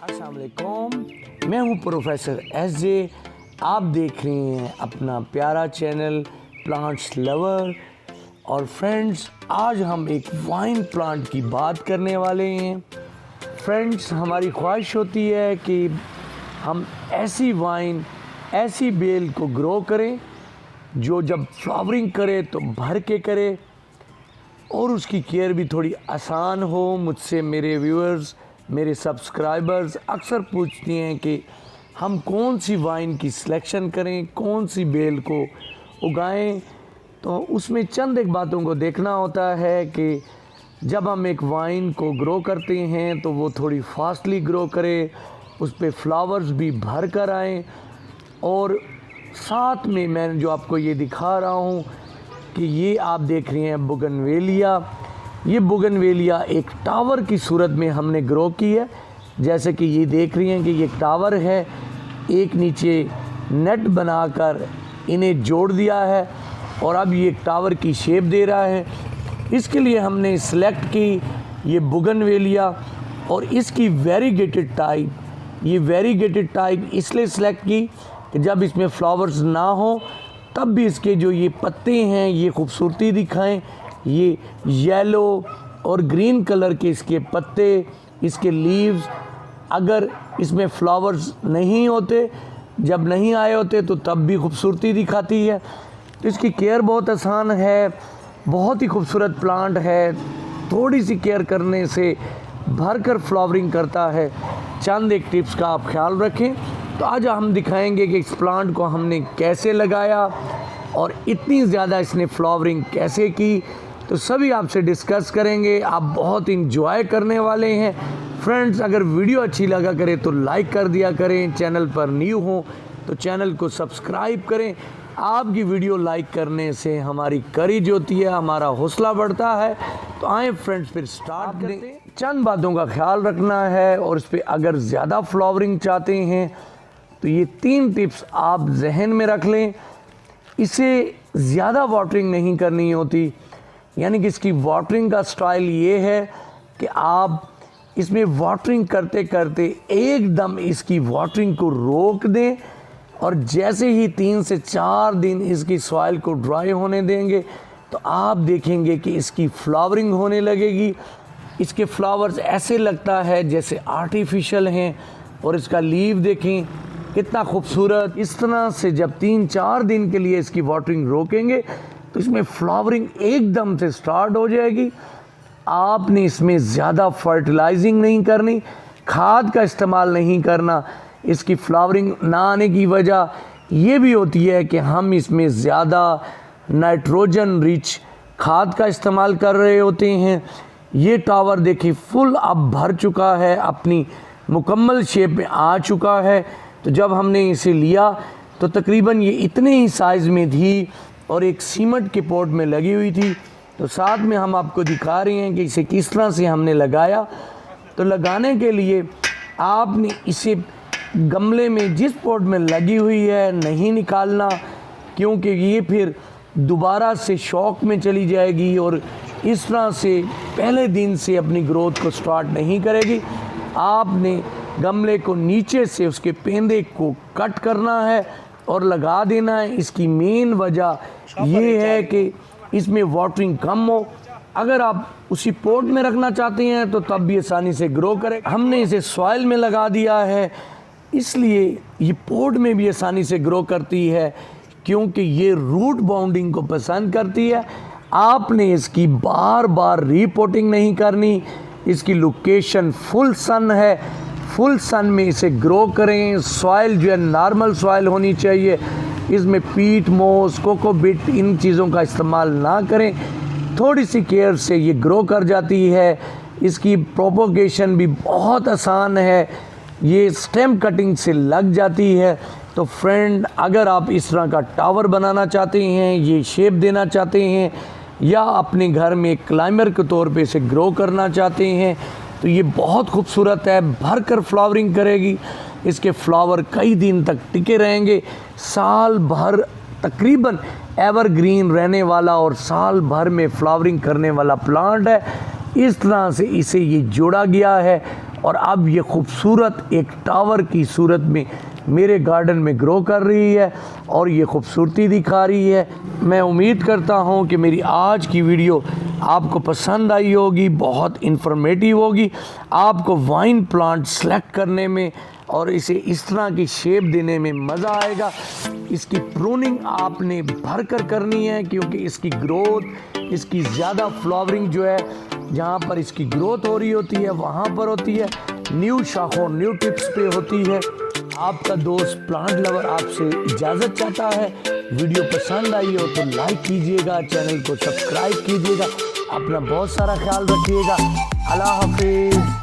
अस्सलाम वालेकुम, मैं हूं प्रोफेसर एस.जे। आप देख रहे हैं अपना प्यारा चैनल प्लांट्स लवर। और फ्रेंड्स, आज हम एक वाइन प्लांट की बात करने वाले हैं। फ्रेंड्स, हमारी ख्वाहिश होती है कि हम ऐसी वाइन, ऐसी बेल को ग्रो करें जो जब फ्लावरिंग करे तो भर के करे और उसकी केयर भी थोड़ी आसान हो। मुझसे मेरे व्यूअर्स, मेरे सब्सक्राइबर्स अक्सर पूछती हैं कि हम कौन सी वाइन की सिलेक्शन करें, कौन सी बेल को उगाएं। तो उसमें चंद एक बातों को देखना होता है कि जब हम एक वाइन को ग्रो करते हैं तो वो थोड़ी फास्टली ग्रो करे, उस पर फ्लावर्स भी भर कर आएँ। और साथ में मैं जो आपको ये दिखा रहा हूँ कि ये आप देख रहे हैं बोगनवेलिया। ये बोगनवेलिया एक टावर की सूरत में हमने ग्रो की है। जैसे कि ये देख रही हैं कि ये टावर है, एक नीचे नेट बनाकर इन्हें जोड़ दिया है और अब ये टावर की शेप दे रहा है। इसके लिए हमने सेलेक्ट की ये बोगनवेलिया और इसकी वेरीगेटेड टाइप। ये वेरीगेटेड टाइप इसलिए सेलेक्ट की कि जब इसमें फ्लावर्स ना हो तब भी इसके जो ये पत्ते हैं ये खूबसूरती दिखाएं। ये येलो और ग्रीन कलर के इसके पत्ते, इसके लीव्स, अगर इसमें फ्लावर्स नहीं होते, जब नहीं आए होते तो तब भी खूबसूरती दिखाती है। तो इसकी केयर बहुत आसान है, बहुत ही खूबसूरत प्लांट है। थोड़ी सी केयर करने से भरकर फ्लावरिंग करता है। चंद एक टिप्स का आप ख्याल रखें। तो आज हम दिखाएंगे कि इस प्लांट को हमने कैसे लगाया और इतनी ज़्यादा इसने फ्लावरिंग कैसे की। तो सभी आपसे डिस्कस करेंगे, आप बहुत इंजॉय करने वाले हैं। फ्रेंड्स, अगर वीडियो अच्छी लगा करे तो लाइक कर दिया करें। चैनल पर न्यू हो तो चैनल को सब्सक्राइब करें। आपकी वीडियो लाइक करने से हमारी करेज होती है, हमारा हौसला बढ़ता है। तो आए फ्रेंड्स, फिर स्टार्ट करते हैं। चंद बातों का ख्याल रखना है और इस पर अगर ज़्यादा फ्लावरिंग चाहते हैं तो ये 3 टिप्स आप जहन में रख लें। इसे ज़्यादा वाटरिंग नहीं करनी होती, यानी कि इसकी वाटरिंग का स्टाइल ये है कि आप इसमें वाटरिंग करते करते एकदम इसकी वाटरिंग को रोक दें और जैसे ही 3 से 4 दिन इसकी सॉइल को ड्राई होने देंगे तो आप देखेंगे कि इसकी फ्लावरिंग होने लगेगी। इसके फ्लावर्स ऐसे लगता है जैसे आर्टिफिशियल हैं और इसका लीव देखें कितना खूबसूरत। इस तरह से जब 3-4 दिन के लिए इसकी वाटरिंग रोकेंगे तो इसमें फ्लावरिंग एकदम से स्टार्ट हो जाएगी। आपने इसमें ज़्यादा फर्टिलाइजिंग नहीं करनी, खाद का इस्तेमाल नहीं करना। इसकी फ्लावरिंग ना आने की वजह ये भी होती है कि हम इसमें ज़्यादा नाइट्रोजन रिच खाद का इस्तेमाल कर रहे होते हैं। ये टावर देखिए फुल अब भर चुका है, अपनी मुकम्मल शेप में आ चुका है। तो जब हमने इसे लिया तो तकरीबन ये इतने ही साइज़ में थी और एक सीमेंट के पॉट में लगी हुई थी। तो साथ में हम आपको दिखा रहे हैं कि इसे किस तरह से हमने लगाया। तो लगाने के लिए आपने इसे गमले में जिस पॉट में लगी हुई है नहीं निकालना, क्योंकि ये फिर दोबारा से शौक में चली जाएगी और इस तरह से पहले दिन से अपनी ग्रोथ को स्टार्ट नहीं करेगी। आपने गमले को नीचे से उसके पेंदे को कट करना है और लगा देना है। इसकी मेन वजह ये है कि इसमें वाटरिंग कम हो। अगर आप उसी पॉट में रखना चाहते हैं तो तब भी आसानी से ग्रो करे। हमने इसे सॉइल में लगा दिया है, इसलिए ये पॉट में भी आसानी से ग्रो करती है, क्योंकि ये रूट बाउंडिंग को पसंद करती है। आपने इसकी बार बार रीपोटिंग नहीं करनी। इसकी लोकेशन फुल सन है, फुल सन में इसे ग्रो करें। सॉइल जो है नॉर्मल सॉइल होनी चाहिए। इसमें पीट, मोस, कोकोबिट इन चीज़ों का इस्तेमाल ना करें। थोड़ी सी केयर से ये ग्रो कर जाती है। इसकी प्रोपोगेशन भी बहुत आसान है, ये स्टेम कटिंग से लग जाती है। तो फ्रेंड, अगर आप इस तरह का टावर बनाना चाहते हैं, ये शेप देना चाहते हैं या अपने घर में क्लाइंबर के तौर पे इसे ग्रो करना चाहते हैं तो ये बहुत खूबसूरत है, भरकर फ्लावरिंग करेगी। इसके फ्लावर कई दिन तक टिके रहेंगे, साल भर तकरीबन एवरग्रीन रहने वाला और साल भर में फ्लावरिंग करने वाला प्लांट है। इस तरह से इसे ये जोड़ा गया है और अब ये खूबसूरत एक टावर की सूरत में मेरे गार्डन में ग्रो कर रही है और ये खूबसूरती दिखा रही है। मैं उम्मीद करता हूँ कि मेरी आज की वीडियो आपको पसंद आई होगी, बहुत इन्फॉर्मेटिव होगी, आपको वाइन प्लांट सेलेक्ट करने में और इसे इस तरह की शेप देने में मज़ा आएगा। इसकी प्रूनिंग आपने भर कर करनी है क्योंकि इसकी ग्रोथ, इसकी ज़्यादा फ्लावरिंग जो है जहाँ पर इसकी ग्रोथ हो रही होती है वहाँ पर होती है, न्यू शाखों न्यू टिप्स पे होती है। आपका दोस्त प्लांट लवर आपसे इजाज़त चाहता है। वीडियो पसंद आई हो तो लाइक कीजिएगा, चैनल को सब्सक्राइब कीजिएगा, अपना बहुत सारा ख्याल रखिएगा। अल्लाह हाफिज़।